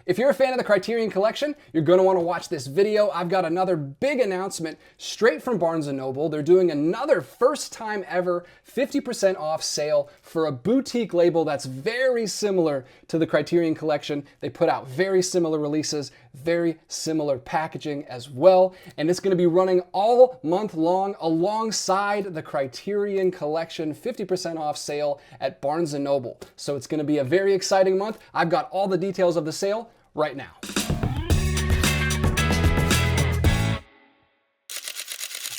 If you're a fan of the Criterion Collection, you're going to want to watch this video. I've got another big announcement straight from Barnes & Noble. They're doing another first time ever 50% off sale for a boutique label that's very similar to the Criterion Collection. They put out very similar releases, very similar packaging as well, and it's going to be running all month long alongside the Criterion Collection 50% off sale at Barnes & Noble. So it's going to be a very exciting month. I've got all the details of the sale right now.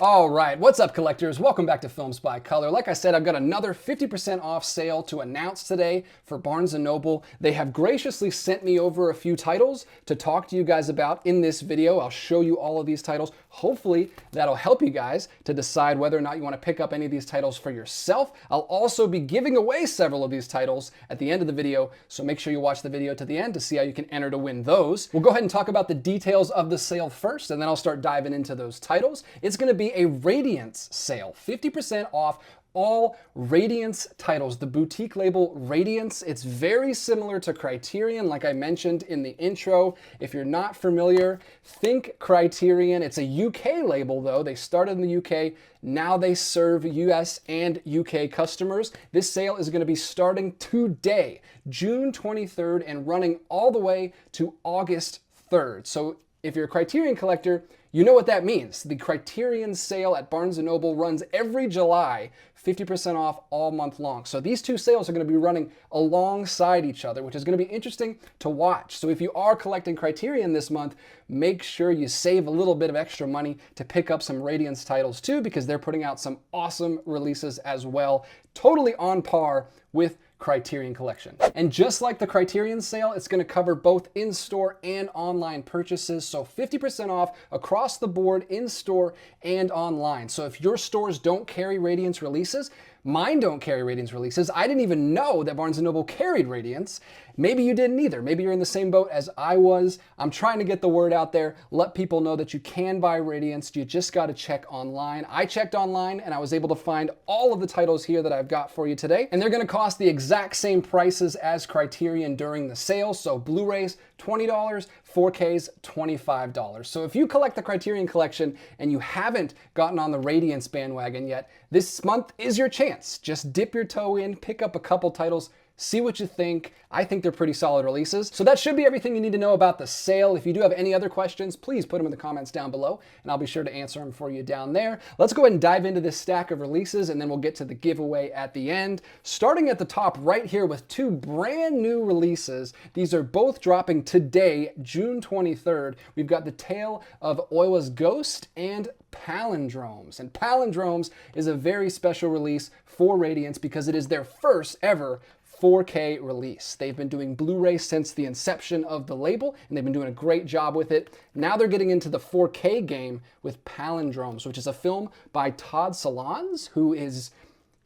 All right, what's up collectors? Welcome back to Films by Color. Like I said, I've got another 50% off sale to announce today for Barnes & Noble. They have graciously sent me over a few titles to talk to you guys about in this video. I'll show you all of these titles. Hopefully that'll help you guys to decide whether or not you want to pick up any of these titles for yourself. I'll also be giving away several of these titles at the end of the video, so make sure you watch the video to the end to see how you can enter to win those. We'll go ahead and talk about the details of the sale first, and then I'll start diving into those titles. It's going to be a Radiance sale, 50% off all Radiance titles, the boutique label Radiance. It's very similar to Criterion, like I mentioned in the intro. If you're not familiar, think Criterion. It's a UK label though. They started in the UK. Now they serve US and UK customers. This sale is going to be starting today, June 23rd, and running all the way to August 3rd. So if you're a Criterion collector, you know what that means. The Criterion sale at Barnes & Noble runs every July, 50% off all month long. So these two sales are going to be running alongside each other, which is going to be interesting to watch. So if you are collecting Criterion this month, make sure you save a little bit of extra money to pick up some Radiance titles too, because they're putting out some awesome releases as well, totally on par with Criterion Collection. And just like the Criterion sale, it's going to cover both in-store and online purchases. So 50% off across the board, in-store and online. So if your stores don't carry Radiance releases, mine don't carry Radiance releases. I didn't even know that Barnes & Noble carried Radiance. Maybe you didn't either. Maybe you're in the same boat as I was. I'm trying to get the word out there, let people know that you can buy Radiance. You just got to check online. I checked online and I was able to find all of the titles here that I've got for you today. And they're going to cost the exact same prices as Criterion during the sale. So Blu-rays, $20, 4Ks, $25. So if you collect the Criterion Collection and you haven't gotten on the Radiance bandwagon yet, this month is your chance. Just dip your toe in, pick up a couple titles, see what you think. I think they're pretty solid releases. So that should be everything you need to know about the sale. If you do have any other questions, please put them in the comments down below, and I'll be sure to answer them for you down there. Let's go ahead and dive into this stack of releases, and then we'll get to the giveaway at the end. Starting at the top right here with two brand new releases. These are both dropping today, June 23rd. We've got The Tale of Oiwa's Ghost and Palindromes. And Palindromes is a very special release for Radiance because it is their first ever 4K release. They've been doing Blu-ray since the inception of the label, and they've been doing a great job with it. Now they're getting into the 4K game with Palindromes, which is a film by Todd Solondz,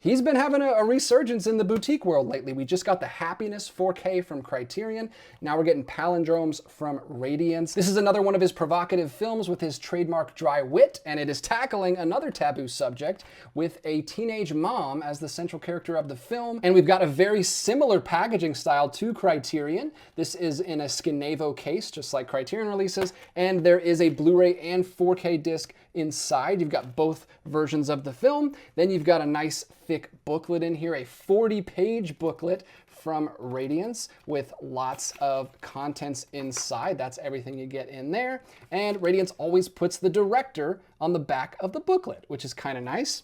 he's been having a resurgence in the boutique world lately. We just got the Happiness 4K from Criterion. Now we're getting Palindromes from Radiance. This is another one of his provocative films with his trademark dry wit, and it is tackling another taboo subject with a teenage mom as the central character of the film. And we've got a very similar packaging style to Criterion. This is in a Skinavo case, just like Criterion releases, and there is a Blu-ray and 4K disc inside. You've got both versions of the film. Then you've got a nice thick booklet in here, a 40-page booklet from Radiance with lots of contents inside. That's everything you get in there. And Radiance always puts the director on the back of the booklet, which is kind of nice.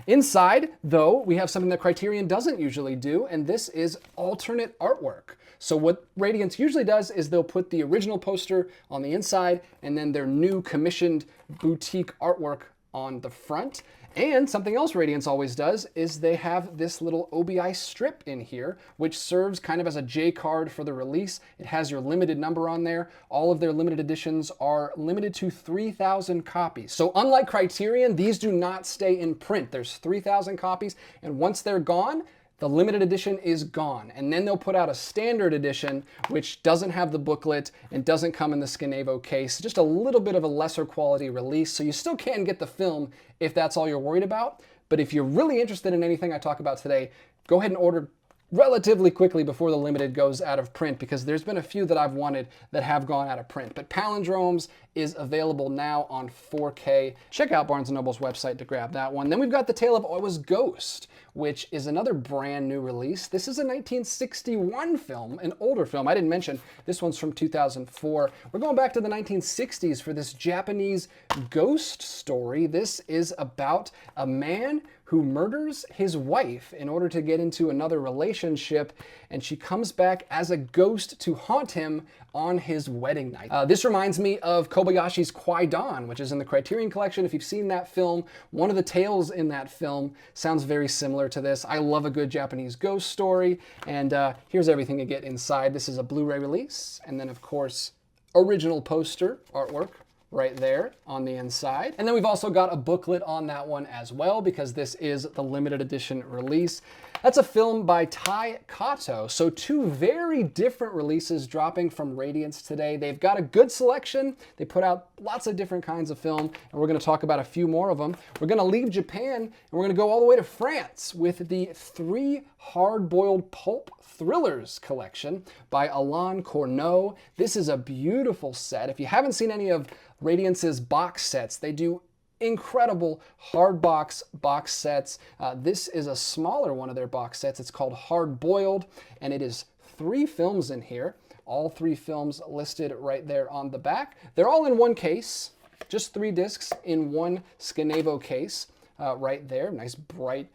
Inside, though, we have something that Criterion doesn't usually do, and this is alternate artwork. So what Radiance usually does is they'll put the original poster on the inside and then their new commissioned boutique artwork on the front. And something else Radiance always does is they have this little OBI strip in here, which serves kind of as a J card for the release. It has your limited number on there. All of their limited editions are limited to 3,000 copies. So unlike Criterion, these do not stay in print. There's 3,000 copies, and once they're gone, the limited edition is gone. And then they'll put out a standard edition, which doesn't have the booklet and doesn't come in the Skinavo case. Just a little bit of a lesser quality release. So you still can get the film if that's all you're worried about. But if you're really interested in anything I talk about today, go ahead and order relatively quickly before the limited goes out of print, because there's been a few that I've wanted that have gone out of print. But Palindromes is available now on 4K. Check out Barnes & Noble's website to grab that one. Then we've got The Tale of Oiwa's Ghost, which is another brand new release. This is a 1961 film, an older film. I didn't mention this one's from 2004. We're going back to the 1960s for this Japanese ghost story. This is about a man who murders his wife in order to get into another relationship, and she comes back as a ghost to haunt him on his wedding night. This reminds me of Kobayashi's Kwai-Dan, which is in the Criterion collection. If you've seen that film, one of the tales in that film sounds very similar to this. I love a good Japanese ghost story, and here's everything you get inside. This is a Blu-ray release, and then of course, original poster artwork right there on the inside. And then we've also got a booklet on that one as well, because this is the limited edition release. That's a film by Tai Kato. So two very different releases dropping from Radiance today. They've got a good selection. They put out lots of different kinds of film, and we're gonna talk about a few more of them. We're gonna leave Japan, and we're gonna go all the way to France with the 3 Hardboiled Pulp Thrillers collection by Alain Corneau. This is a beautiful set. If you haven't seen any of Radiance's box sets, they do incredible hard box sets. This is a smaller one of their box sets. It's called Hardboiled, and it is 3 films in here. All 3 films listed right there on the back. They're all in one case, just 3 discs in one Scanevo case right there. Nice bright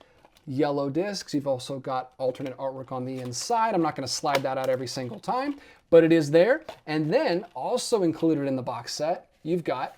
yellow discs. You've also got alternate artwork on the inside. I'm not going to slide that out every single time, but it is there. And then also included in the box set, you've got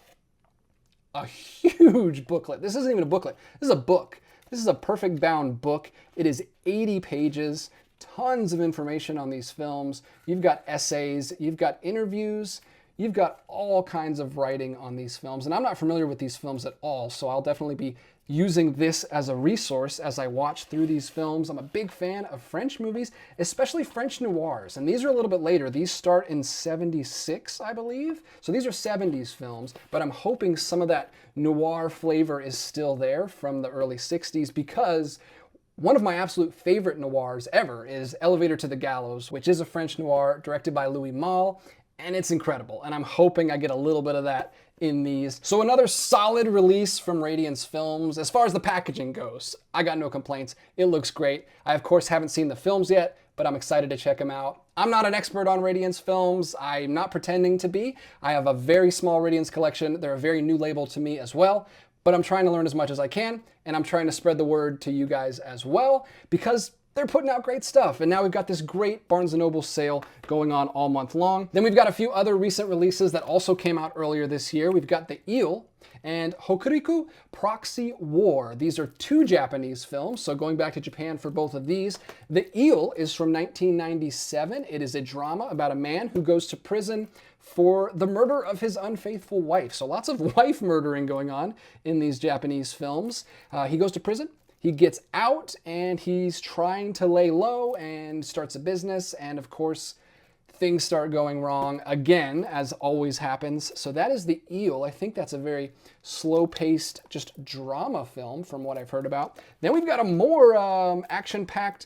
a huge booklet. This isn't even a booklet. This is a book. This is a perfect bound book. It is 80 pages, tons of information on these films. You've got essays, you've got interviews, you've got all kinds of writing on these films. And I'm not familiar with these films at all, so I'll definitely be using this as a resource as I watch through these films. I'm a big fan of French movies, especially French noirs. And these are a little bit later. These start in 76, I believe. So these are 70s films, but I'm hoping some of that noir flavor is still there from the early 60s, because one of my absolute favorite noirs ever is Elevator to the Gallows, which is a French noir directed by Louis Malle, and it's incredible. And I'm hoping I get a little bit of that in these. So another solid release from Radiance Films. As far as the packaging goes, I got no complaints. It looks great. I, of course, haven't seen the films yet, but I'm excited to check them out. I'm not an expert on Radiance Films. I'm not pretending to be. I have a very small Radiance collection. They're a very new label to me as well, but I'm trying to learn as much as I can, and I'm trying to spread the word to you guys as well, because they're putting out great stuff. And now we've got this great Barnes & Noble sale going on all month long. Then we've got a few other recent releases that also came out earlier this year. We've got The Eel and Hokuriku Proxy War. These are 2 Japanese films, so going back to Japan for both of these. The Eel is from 1997. It is a drama about a man who goes to prison for the murder of his unfaithful wife. So lots of wife murdering going on in these Japanese films. He goes to prison. He gets out, and he's trying to lay low and starts a business, and of course, things start going wrong again, as always happens. So that is The Eel. I think that's a very slow-paced, just drama film from what I've heard about. Then we've got a more action-packed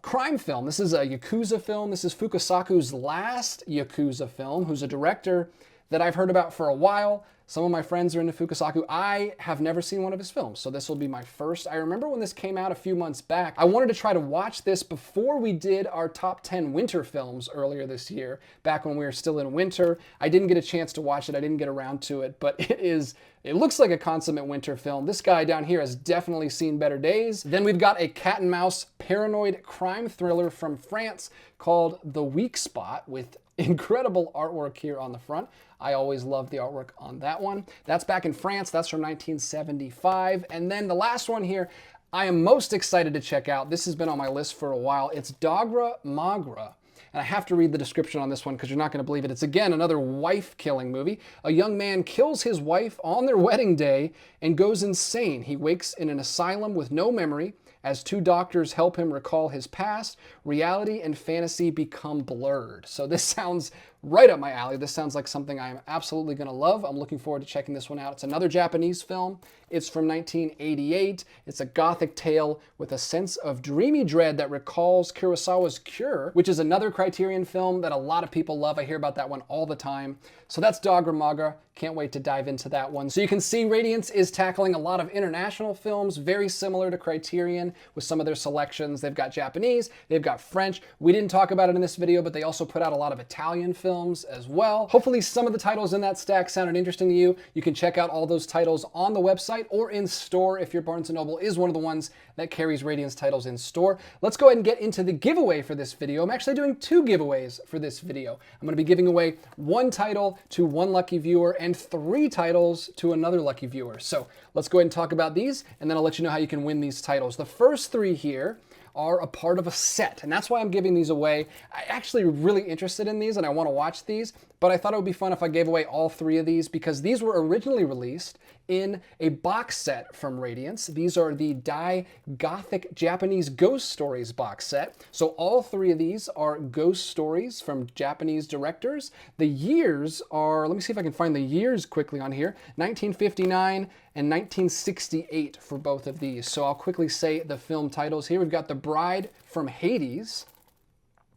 crime film. This is a Yakuza film. This is Fukasaku's last Yakuza film, who's a director that I've heard about for a while. Some of my friends are into Fukasaku. I have never seen one of his films, so this will be my first. I remember when this came out a few months back, I wanted to try to watch this before we did our top 10 winter films earlier this year, back when we were still in winter. I didn't get a chance to watch it. I didn't get around to it, but it looks like a consummate winter film. This guy down here has definitely seen better days. Then we've got a cat and mouse paranoid crime thriller from France called The Weak Spot, with incredible artwork here on the front. I always love the artwork on that one. That's back in France. That's from 1975. And then the last one here, I am most excited to check out. This has been on my list for a while. It's Dogra Magra. And I have to read the description on this one because you're not going to believe it. It's, again, another wife-killing movie. A young man kills his wife on their wedding day and goes insane. He wakes in an asylum with no memory. As 2 doctors help him recall his past, reality and fantasy become blurred. So this sounds right up my alley. This sounds like something I'm absolutely going to love. I'm looking forward to checking this one out. It's another Japanese film. It's from 1988. It's a gothic tale with a sense of dreamy dread that recalls Kurosawa's Cure, which is another Criterion film that a lot of people love. I hear about that one all the time. So that's Dogger Maga. Can't wait to dive into that one. So you can see Radiance is tackling a lot of international films, very similar to Criterion with some of their selections. They've got Japanese, they've got French. We didn't talk about it in this video, but they also put out a lot of Italian films as well. Hopefully some of the titles in that stack sounded interesting to you. You can check out all those titles on the website or in store if your Barnes & Noble is one of the ones that carries Radiance titles in store. Let's go ahead and get into the giveaway for this video. I'm actually doing 2 giveaways for this video. I'm going to be giving away 1 title to 1 lucky viewer and 3 titles to another lucky viewer. So let's go ahead and talk about these, and then I'll let you know how you can win these titles. The first 3 here are a part of a set, and that's why I'm giving these away. I'm actually really interested in these and I want to watch these, but I thought it would be fun if I gave away all 3 of these because these were originally released in a box set from Radiance. These are the Dai Gothic Japanese Ghost Stories box set. So all 3 of these are ghost stories from Japanese directors. The years are, let me see if I can find the years quickly on here, 1959 and 1968 for both of these. So I'll quickly say the film titles here. We've got The Bride from Hades,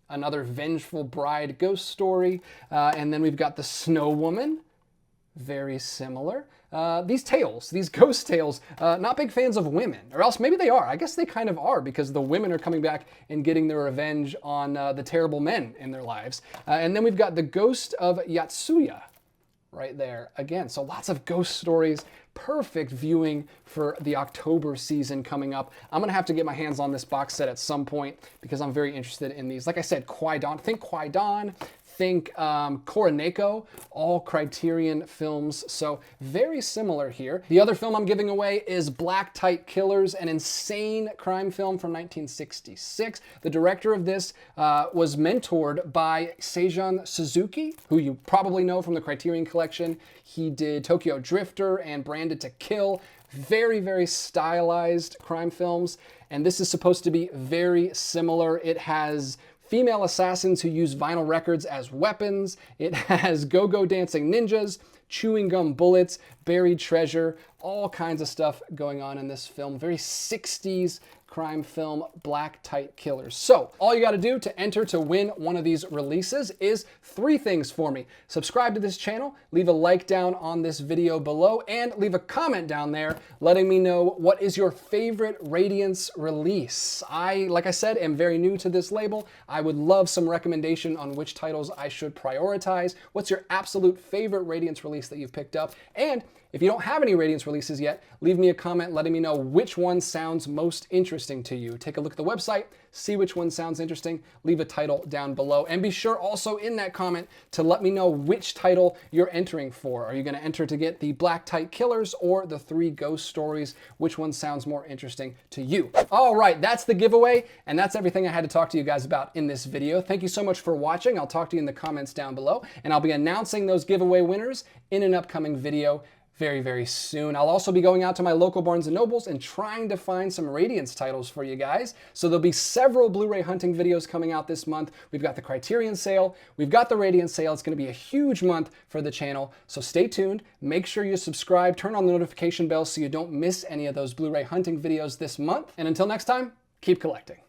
another vengeful bride ghost story. And then we've got The Snow Woman, very similar. These tales, these ghost tales, not big fans of women, or else maybe they are. I guess they kind of are because the women are coming back and getting their revenge on the terrible men in their lives. And then we've got The Ghost of Yatsuya right there again. So lots of ghost stories. Perfect viewing for the October season coming up. I'm gonna have to get my hands on this box set at some point because I'm very interested in these. Like I said, Kwai-Dan, think Kwai-Dan, think Koroneko, all Criterion films, so very similar here. The other film I'm giving away is Black Tight Killers, an insane crime film from 1966. The director of this was mentored by Seijun Suzuki, who you probably know from the Criterion Collection. He did Tokyo Drifter and Branded to Kill. Very, very stylized crime films, and this is supposed to be very similar. It has female assassins who use vinyl records as weapons. It has go-go dancing ninjas, chewing gum bullets, buried treasure, all kinds of stuff going on in this film. Very 60s crime film, Black Tight Killers. So all you got to do to enter to win one of these releases is 3 things for me. Subscribe to this channel, leave a like down on this video below, and leave a comment down there letting me know what is your favorite Radiance release. Like I said, am very new to this label. I would love some recommendation on which titles I should prioritize. What's your absolute favorite Radiance release that you've picked up? And if you don't have any Radiance releases yet, leave me a comment letting me know which one sounds most interesting to you. Take a look at the website, see which one sounds interesting, leave a title down below, and be sure also in that comment to let me know which title you're entering for. Are you going to enter to get the Black Tight Killers or the 3 ghost stories? Which one sounds more interesting to you? All right, that's the giveaway, and that's everything I had to talk to you guys about in this video. Thank you so much for watching. I'll talk to you in the comments down below, and I'll be announcing those giveaway winners in an upcoming video very, very soon. I'll also be going out to my local Barnes & Nobles and trying to find some Radiance titles for you guys. So there'll be several Blu-ray hunting videos coming out this month. We've got the Criterion sale, we've got the Radiance sale. It's gonna be a huge month for the channel. So stay tuned, make sure you subscribe, turn on the notification bell so you don't miss any of those Blu-ray hunting videos this month. And until next time, keep collecting.